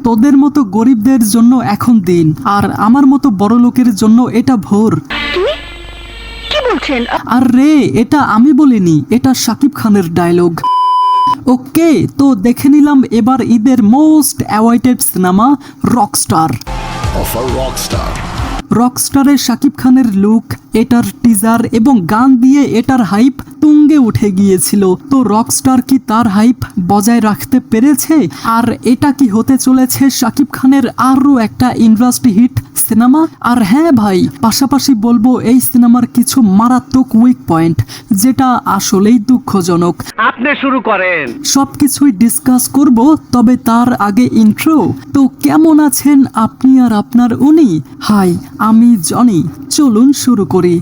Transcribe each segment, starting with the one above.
তোদের মতো গরিবদের জন্য এখন দিন, আর আমার মতো বড় লোকের জন্য এটা ভোর। কি বলছেন? আর রে, এটা আমি বলিনি, এটা শাকিব খানের ডায়লগ। ওকে, তো দেখে নিলাম এবার ঈদের মোস্ট অ্যাওয়াইটেড সিনেমা রকস্টার। রকস্টারে শাকিব খানের লুক, এটার টিজার এবং গান দিয়ে এটার হাইপ তুঙ্গে উঠে গিয়েছিল। তো রকস্টার কি তার হাইপ বজায় রাখতে পেরেছে? আর এটা কি হতে চলেছে শাকিব খানের আরও একটা ইন্ডাস্ট্রি হিট সিনেমা? আর হ্যাঁ ভাই, পাশাপাশি বলবো এই সিনেমার কিছু মারাত্মক উইক পয়েন্ট, যেটা আসলেই দুঃখজনক। আপনি শুরু করেন। সবকিছুই ডিসকাস করব, তবে তার আগে ইন্ট্রো। তো কেমন আছেন আপনি আর আপনার উনি? হাই, আমি জনি। চলুন শুরু করি।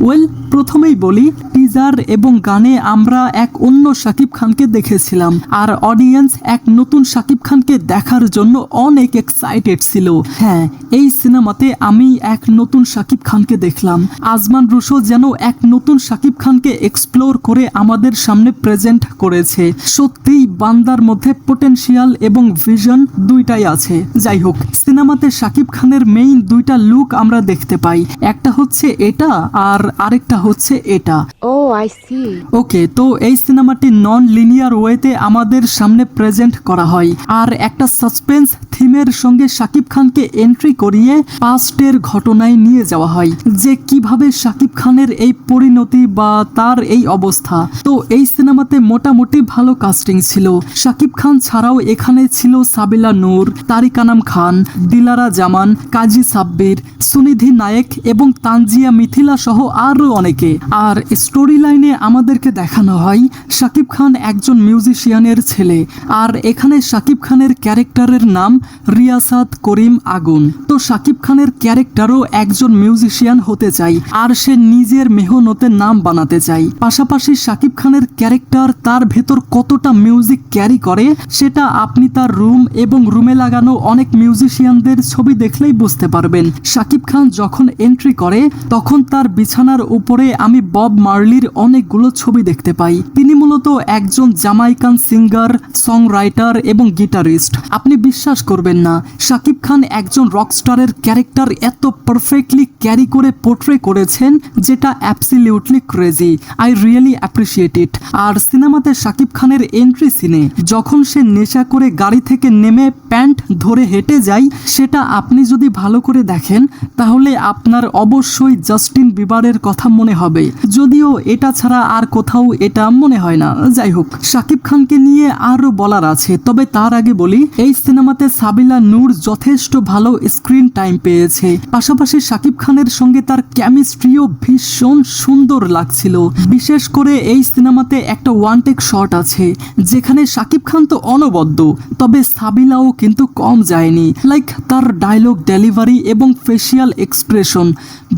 ওয়েল, প্রথমেই বলি, টিজার এবং গানে আমরা এক অন্য শাকিব খানকে দেখেছিলাম, আর অডিয়েন্স এক নতুন শাকিব খানকে দেখার জন্য অনেক এক্সাইটেড ছিল। হ্যাঁ, এই সিনেমাতে আমি এক নতুন শাকিব খানকে দেখলাম। আজমান রুশো যেন এক নতুন শাকিব খানকে এক্সপ্লোর করে আমাদের সামনে প্রেজেন্ট করেছে। সত্যিই বান্দার মধ্যে পোটেনশিয়াল এবং ভিশন দুইটাই আছে। যাই হোক, সিনেমাতে শাকিব খানের মেইন দুইটা লুক আমরা দেখতে পাই, একটা হচ্ছে এটা আর আরেকটা হচ্ছে এটা। ও আই সি। ওকে, তো এই সিনেমাটি নন লিনিয়ার ওয়েতে আমাদের সামনে প্রেজেন্ট করা হয়, আর একটা সাসপেন্স থিমের সঙ্গে শাকিব খানকে এন্ট্রি করিয়ে পাস্টের ঘটনায় নিয়ে যাওয়া হয়, যে কিভাবে শাকিব খানের এই পরিণতি বা তার এই অবস্থা। তো এই সিনেমাতে মোটামুটি ভালো কাস্টিং ছিল। শাকিব খান ছাড়াও এখানে ছিল সাবিলা নূর, তারিক আনাম খান, দিলারা জামান, কাজী সাব্বির, সুনিধি নায়েক এবং তানজিয়া মিথিলা সহ আরও অনেকে। আর স্টোরি লাইনে আমাদেরকে দেখানো হয় শাকিব খান একজন মিউজিশিয়ানের ছেলে, আর এখানে শাকিব খানের ক্যারেক্টারের নাম রিয়াসাত করিম আগুন। তো শাকিব খানের ক্যারেক্টারও একজন মিউজিশিয়ান হতে চাই, আর সে নিজের মেহনতের নাম বানাতে চাই। পাশাপাশি শাকিব খানের ক্যারেক্টার তার ভেতর কতটা মিউজিক ক্যারি করে সেটা আপনি তার রুম এবং রুমে লাগানো অনেক মিউজিশিয়ানদের ছবি দেখলেই বুঝতে পারবেন। শাকিব খান যখন এন্ট্রি করে তখন তার বিছানার উপরে আমি বব মার্লির অনেকগুলো ছবি দেখতে পাই। তিনি মূলত একজন জামাইকান সিঙ্গার, সং রাইটার এবং গিটারিস্ট। আপনি বিশ্বাস করবেন না, শাকিব খান একজন রকস্টারের ক্যারেক্টার এত পারফেক্টলি ক্যারি করে পোর্ট্রে করেছেন, যেটা absolutely crazy. I really appreciate it. আর সিনেমাতে শাকিব খানের এন্ট্রি সিনে যখন সে নেশা করে গাড়ি থেকে নেমে প্যান্ট ধরে হেঁটে যায়, সেটা আপনি যদি ভালো করে দেখেন তাহলে আপনার অবশ্যই জাস্টিন বিবারের কথা মনে হবে, যদিও এটা ছাড়া আর কোথাও এটা মনে হয় না। যাই হোক, শাকিব খানকে নিয়ে আরও বলার আছে, তবে তার আগে বলি, এই সিনেমাতে সাবিলা নূর যথেষ্ট ভালো স্ক্রিন টাইম পেয়েছে। পাশাপাশি শাকিব খানের সঙ্গে তার কেমিস্ট্রিও ভীষণ সুন্দর লাগছিল। বিশেষ করে এই সিনেমাতে একটা ওয়ান টেক শট আছে যেখানে শাকিব খান তো অনবদ্য, তবে সাবিলাও কিন্তু কম যায়নি। লাইক তার ডায়লগ ডেলিভারি এবং ফেসিয়াল এক্সপ্রেশন,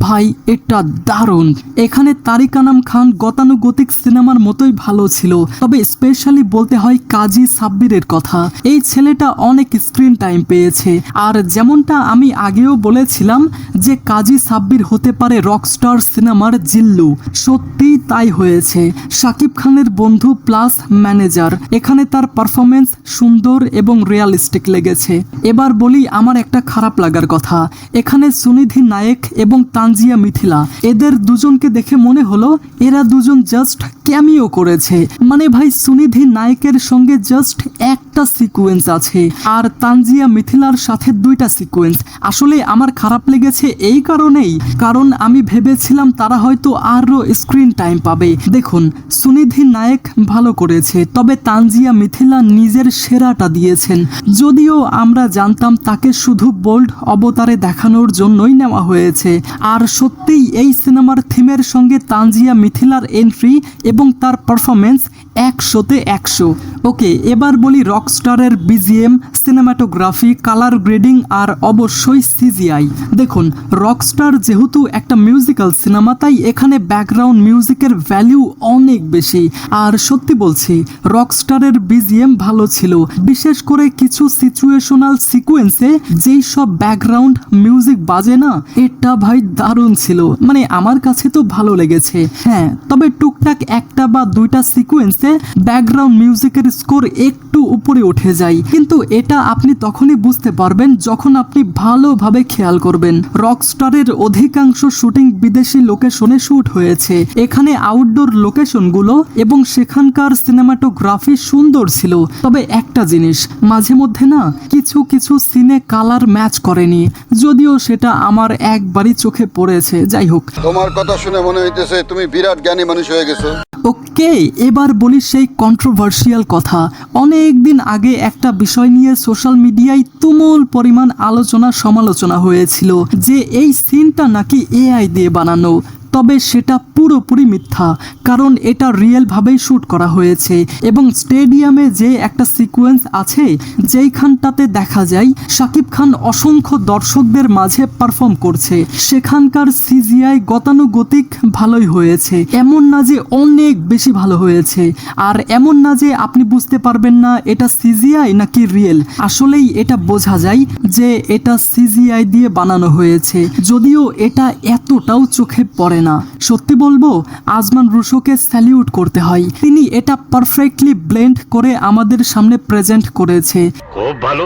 ভাই এটা দারুণ। এখানে তারিক আনাম খান গতানুগতিক সিনেমার মতোই ভালো ছিল, তবে স্পেশালি বলতে হয় কাজী সাব্বিরের কথা। এই ছেলেটা অনেক স্ক্রিন টাইম পেয়েছে, আর যেমনটা আমি আগেও বলেছিলাম যে কাজী সাব্বির হতে পারে রকস্টার সিনেমার জিল্লু, সত্যি তাই হয়েছে। শাকিব খানের বন্ধু প্লাস ম্যানেজার, এখানে তার পারফরমেন্স সুন্দর এবং রিয়ালিস্টিক লেগেছে। এবার বলি আমার একটা খারাপ লাগার কথা, এখানে সুনিধি নায়েক এবং তানজিয়া মিথিলা, এদের দুজনকে দেখে মনে হলো এরা দুজন জাস্ট ক্যামিও করেছে। মানে ভাই, সুনিধি নায়েকের সঙ্গে জাস্ট একটা সিকোয়েন্স আছে, আর তানজিয়া মিথিলার সাথে দুইটা সিকোয়েন্স। আসলে আমার খারাপ লেগেছে এই কারণেই, কারণ আমি ভেবেছিলাম তারা হয়তো আরও স্ক্রিন টাইম পাবে। দেখুন, সুনিধি নায়েক ভালো করেছে, তবে তানজিয়া মিথিলা নিজের সেরাটা দিয়েছেন, যদিও আমরা জানতাম তাকে শুধু বোল্ড অবতারে দেখানোর জন্যই নেওয়া হয়েছে। আর সত্যিই এই সিনেমার থিমের সঙ্গে তানজিয়া মিথিলার এন্ট্রি এবং তার পারফরমেন্স 100-তে 100। ওকে, এবার বলি রকস্টারের বিজিএম, সিনেমাটোগ্রাফি, কালার গ্রেডিং আর অবশ্যই সিজিআই। দেখুন, রকস্টার যেহেতু একটা মিউজিক্যাল সিনেমা, তাই এখানে ব্যাকগ্রাউন্ড মিউজিকের ভ্যালিউ অনেক বেশি। আর সত্যি বলছি, রকস্টারের বিজিএম ভালো ছিল, বিশেষ করে কিছু সিচুয়েশনাল সিকোয়েন্সে যেই সব ব্যাকগ্রাউন্ড মিউজিক বাজে না, এটা ভাই দারুণ ছিল। মানে আমার কাছে তো ভালো লেগেছে। হ্যাঁ, তবে টুকটাক একটা বা দুইটা সিকোয়েন্সে ব্যাকগ্রাউন্ড মিউজিকের স্কোর একটু উপরে উঠে যায়, কিন্তু এটা আপনি তখনই বুঝতে পারবেন যখন আপনি ভালোভাবে খেয়াল করবেন। রকস্টারের অধিকাংশ শুটিং বিদেশি লোকেশনে শুট হয়েছে। এখানে আউটডোর লোকেশনগুলো এবং সেখানকার সিনেমাটোগ্রাফি সুন্দর ছিল। তবে একটা জিনিস, মাঝে মধ্যে না কিছু কিছু সিনে কালার ম্যাচ করেনি, যদিও সেটা আমার একবারই চোখে পড়েছে। যাই হোক, তোমার কথা শুনে মনে হইতেছে তুমি বিরাট জ্ঞানী মানুষ হয়ে গেছো। ওকে, এবার বলি সেই কন্ট্রোভার্সিয়াল কথা। অনেক দিন আগে একটা বিষয় নিয়ে সোশ্যাল মিডিয়ায় তুমুল পরিমাণ আলোচনা সমালোচনা হয়েছিল যে এই সিনটা নাকি এআই দিয়ে বানানো। তবে সেটা পুরোপুরি মিথ্যা, কারণ এটা রিয়েলভাবেই শ্যুট করা হয়েছে। এবং স্টেডিয়ামে যে একটা সিকোয়েন্স আছে যেইখানটাতে দেখা যায় শাকিব খান অসংখ্য দর্শকদের মাঝে পারফর্ম করছে, সেখানকার সিজিআই গতানুগতিক ভালোই হয়েছে। এমন না যে অনেক বেশি ভালো হয়েছে, আর এমন না যে আপনি বুঝতে পারবেন না এটা সিজিআই নাকি রিয়েল। আসলেই এটা বোঝা যায় যে এটা সিজিআই দিয়ে বানানো হয়েছে, যদিও এটা এতটাও চোখে পড়ে না। সত্যি বলবো, আজমান রুশোকে স্যালিউট করতে হয়। তিনি এটা পারফেক্টলি ব্লেন্ড করে আমাদের সামনে প্রেজেন্ট করেছে। খুব ভালো।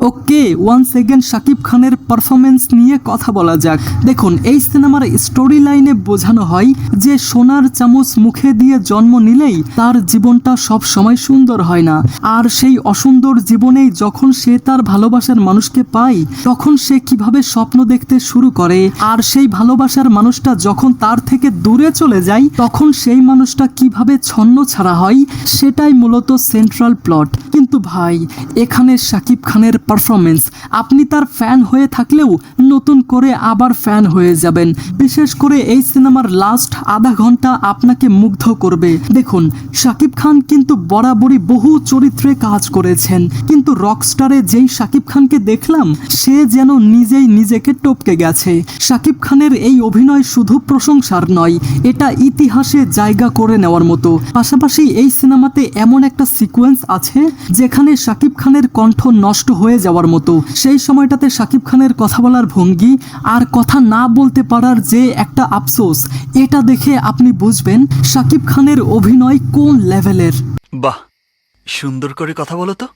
ওকে, ওয়ান্স এগেন শাকিব খানের পারফরমেন্স নিয়ে কথা বলা যাক। দেখুন, এই সিনেমার স্টোরি লাইনে বোঝানো হয় যে সোনার চামচ মুখে দিয়ে জন্ম নিলেই তার জীবনটা সব সময় সুন্দর হয় না, আর সেই অসুন্দর জীবনেই যখন সে তার ভালোবাসার মানুষকে পায় তখন সে কিভাবে স্বপ্ন দেখতে শুরু করে, আর সেই ভালোবাসার মানুষটা যখন তার থেকে দূরে চলে যায় তখন সেই মানুষটা কিভাবে ছন্ন ছাড়া হয়, সেটাই মূলত সেন্ট্রাল প্লট। কিন্তু ভাই, এখানে শাকিব খানের পারফরমেন্স, আপনি তার ফ্যান হয়ে থাকলেও নতুন করে আবার ফ্যান হয়ে যাবেন। বিশেষ করে এই সিনেমার লাস্ট আধা ঘন্টা আপনাকে মুগ্ধ করবে। দেখুন, শাকিব খান কিন্তু বরাবরই বহু চরিত্রে কাজ করেছেন, কিন্তু রকস্টারে যেই শাকিব খানকে দেখলাম সে যেন নিজেই নিজেকে টপকে গেছে। শাকিব খানের এই অভিনয় শুধু প্রশংসার নয়, এটা ইতিহাসে জায়গা করে নেওয়ার মতো। পাশাপাশি এই সিনেমাতে এমন একটা সিকোয়েন্স আছে যেখানে শাকিব খানের কণ্ঠ নষ্ট হয়ে যাওয়ার মতো। সেই সময়টাতে শাকিব খানের কথা বলার ভঙ্গি আর কথা না বলতে পারার যে একটা আফসোস, এটা দেখে আপনি বুঝবেন শাকিব খানের অভিনয় কোন লেভেলের। বাহ, সুন্দর করে কথা বলো তো।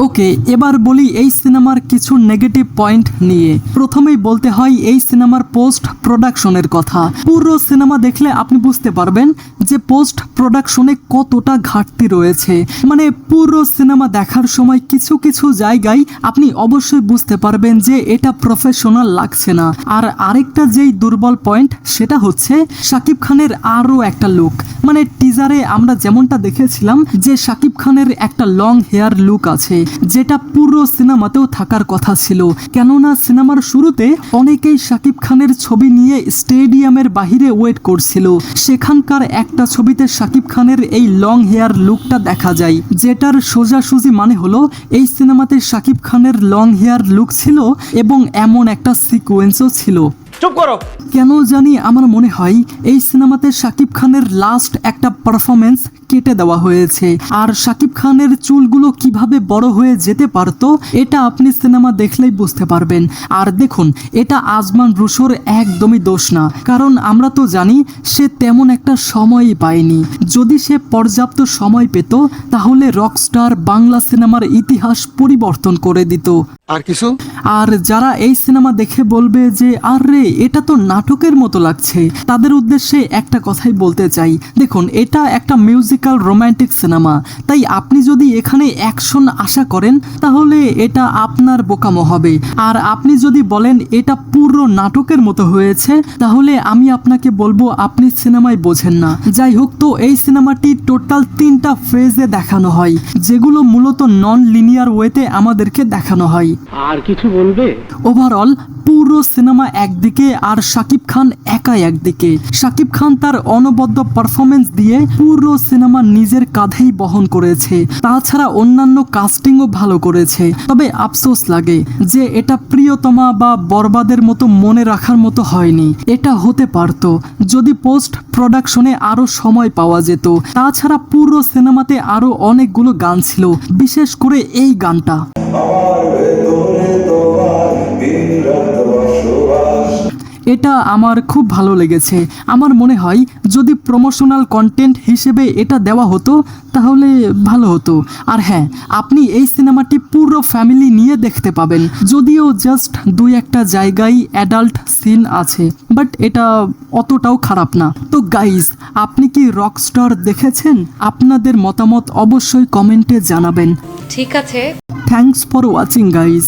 ওকে, এবার বলি এই সিনেমার কিছু নেগেটিভ পয়েন্ট নিয়ে। প্রথমেই বলতে হয় এই সিনেমার পোস্ট প্রোডাকশনের কথা। পুরো সিনেমা দেখলে আপনি বুঝতে পারবেন যে পোস্ট প্রোডাকশনে কতটা ঘাটতি রয়েছে। মানে পুরো সিনেমা দেখার সময় কিছু কিছু জায়গায় আপনি অবশ্যই বুঝতে পারবেন যে এটা প্রফেশনাল লাগছে না। আর আরেকটা যেই দুর্বল পয়েন্ট সেটা হচ্ছে শাকিব খানের আরও একটা লুক। মানে টিজারে আমরা যেমনটা দেখেছিলাম যে শাকিব খানের একটা লং হেয়ার লুক আছে, যেটা পুরো সিনেমাতেও থাকার কথা ছিল। কেননা সিনেমার শুরুতে অনেকেই শাকিব খানের ছবি নিয়ে স্টেডিয়ামের বাহিরে ওয়েট করছিল, সেখানকার একটা ছবিতে শাকিব খানের এই লং হেয়ার লুকটা দেখা যায়, যেটার সোজাসুজি মানে হলো এই সিনেমাতে শাকিব খানের লং হেয়ার লুক ছিল এবং এমন একটা সিকোয়েন্সও ছিল। চুপ করো। কেন জানি আমার মনে হয় এই সিনেমাতে শাকিব খানের লাস্ট একটা পারফরমেন্স কেটে দেওয়া হয়েছে, আর শাকিব খানের চুলগুলো কিভাবে বড় হয়ে যেতে পারতো এটা আপনি সিনেমা দেখলেই বুঝতে পারবেন। আর দেখুন, এটা আজমান রুশোর একদমই দোষ না, কারণ আমরা তো জানি সে তেমন একটা সময়ই পায়নি। যদি সে পর্যাপ্ত সময় পেত তাহলে রকস্টার বাংলা সিনেমার ইতিহাস পরিবর্তন করে দিত। আর কিছু? আর যারা এই সিনেমা দেখে বলবে যে আরে এটা তো নাটকের মতো লাগছে, তাদের উদ্দেশ্যে একটা কথাই বলতে চাই। দেখুন, এটা একটা মিউজিক্যাল রোমান্টিক সিনেমা, তাই আপনি যদি এখানে অ্যাকশন আশা করেন তাহলে এটা আপনার বোকামো হবে। আর আপনি যদি বলেন এটা পুরো নাটকের মতো হয়েছে তাহলে আমি আপনাকে বলবো আপনি সিনেমায় বোঝেন না। যাই হোক, তো এই সিনেমাটি টোটাল 3টা ফেজে দেখানো হয়, যেগুলো মূলত নন লিনিয়ার ওয়েতে আমাদেরকে দেখানো হয়। আর কিছু বলবে? ওভারঅল পুরো সিনেমা একদিকে আর শাকিব খান একাই একদিকে। শাকিব খান তার অনবদ্য পারফরমেন্স দিয়ে পুরো সিনেমা নিজের কাঁধেই বহন করেছে। তাছাড়া অন্যান্য কাস্টিংও ভালো করেছে। তবে আফসোস লাগে যে এটা প্রিয়তমা বা বরবাদের মতো মনে রাখার মতো হয়নি। এটা হতে পারতো যদি পোস্ট প্রোডাকশনে আরো সময় পাওয়া যেত। তাছাড়া পুরো সিনেমাতে আরো অনেকগুলো গান ছিল, বিশেষ করে এই গানটা। এটা এটা আমার খুব ভালো লেগেছে। আমার মনে হয় যদি প্রমোশনাল কন্টেন্ট হিসেবে এটা দেওয়া হতো তাহলে ভালো হতো। আর হ্যাঁ, আপনি এই সিনেমাটি পুরো ফ্যামিলি নিয়ে দেখতে পাবেন, যদিও জাস্ট 2-1টা জায়গায় অ্যাডাল্ট সিন আছে, বাট এটা অতটাও খারাপ না। তো গাইজ, আপনি কি রকস্টার দেখেছেন? আপনাদের মতামত অবশ্যই কমেন্টে জানাবেন। ঠিক আছে। Thanks for watching guys.